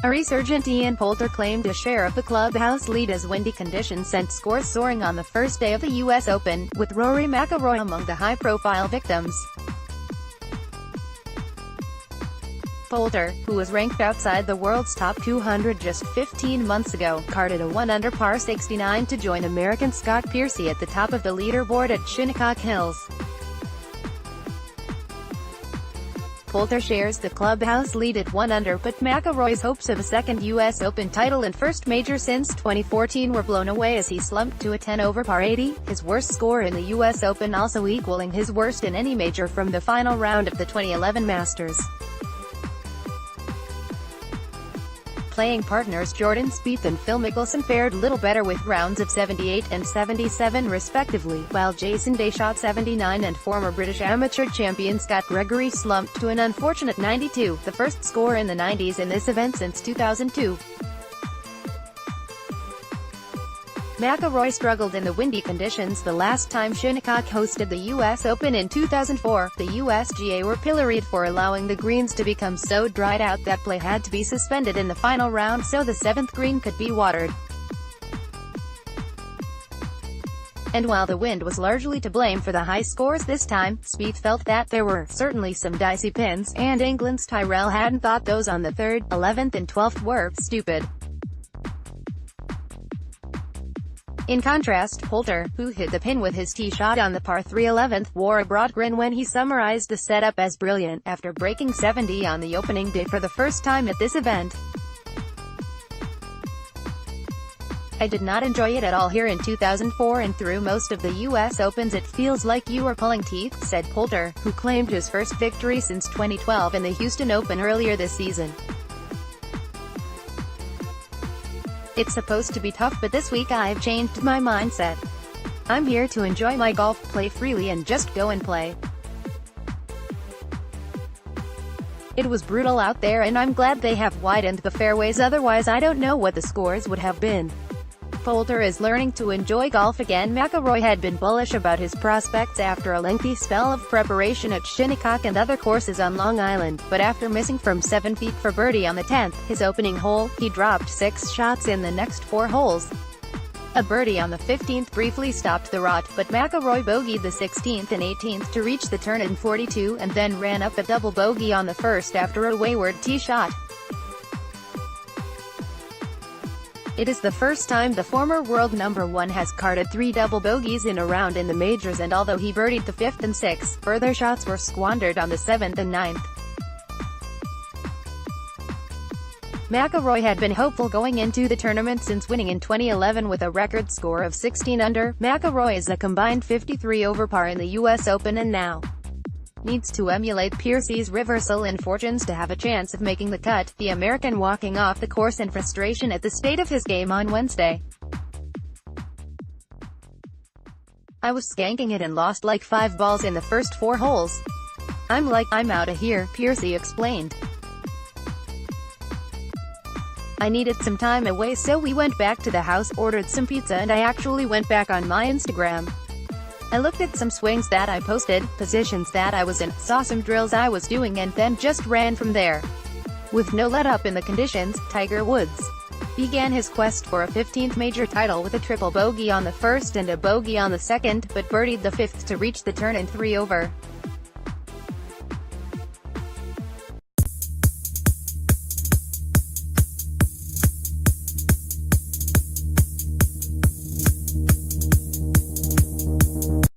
A resurgent Ian Poulter claimed a share of the clubhouse lead as windy conditions sent scores soaring on the first day of the U.S. Open, with Rory McIlroy among the high-profile victims. Poulter, who was ranked outside the world's top 200 just 15 months ago, carded a 1-under par 69 to join American Scott Piercy at the top of the leaderboard at Shinnecock Hills. Poulter shares the clubhouse lead at 1-under, but McIlroy's hopes of a second U.S. Open title and first major since 2014 were blown away as he slumped to a 10-over par 80, his worst score in the U.S. Open, also equaling his worst in any major from the final round of the 2011 Masters. Playing partners Jordan Spieth and Phil Mickelson fared little better with rounds of 78 and 77 respectively, while Jason Day shot 79 and former British amateur champion Scott Gregory slumped to an unfortunate 92, the first score in the 90s in this event since 2002. McIlroy struggled in the windy conditions the last time Shinnecock hosted the U.S. Open in 2004. The USGA were pilloried for allowing the greens to become so dried out that play had to be suspended in the final round so the 7th green could be watered. And while the wind was largely to blame for the high scores this time, Spieth felt that there were certainly some dicey pins, and England's Tyrrell Hatton thought those on the 3rd, 11th and 12th were stupid. In contrast, Poulter, who hit the pin with his tee shot on the par 3 11th, wore a broad grin when he summarized the setup as brilliant, after breaking 70 on the opening day for the first time at this event. "I did not enjoy it at all here in 2004 and through most of the U.S. Opens. It feels like you are pulling teeth," said Poulter, who claimed his first victory since 2012 in the Houston Open earlier this season. "It's supposed to be tough, but this week I've changed my mindset. I'm here to enjoy my golf, play freely and just go and play. It was brutal out there and I'm glad they have widened the fairways, otherwise I don't know what the scores would have been." Poulter is learning to enjoy golf again. McIlroy had been bullish about his prospects after a lengthy spell of preparation at Shinnecock and other courses on Long Island, but after missing from 7 feet for birdie on the 10th, his opening hole, he dropped 6 shots in the next 4 holes. A birdie on the 15th briefly stopped the rot, but McIlroy bogeyed the 16th and 18th to reach the turn in 42 and then ran up a double bogey on the 1st after a wayward tee shot. It is the first time the former world number 1 has carded 3 double bogeys in a round in the majors, and although he birdied the 5th and 6th, further shots were squandered on the 7th and 9th. McIlroy had been hopeful going into the tournament since winning in 2011 with a record score of 16 under. McIlroy is a combined 53 over par in the U.S. Open and now needs to emulate Piercy's reversal in fortunes to have a chance of making the cut, the American walking off the course in frustration at the state of his game on Wednesday. "I was skanking it and lost like 5 balls in the first 4 holes. I'm out of here," Piercy explained. "I needed some time away, so we went back to the house, ordered some pizza, and I actually went back on my Instagram. I looked at some swings that I posted, positions that I was in, saw some drills I was doing and then just ran from there." With no let-up in the conditions, Tiger Woods began his quest for a 15th major title with a triple bogey on the 1st and a bogey on the 2nd, but birdied the 5th to reach the turn in 3 over.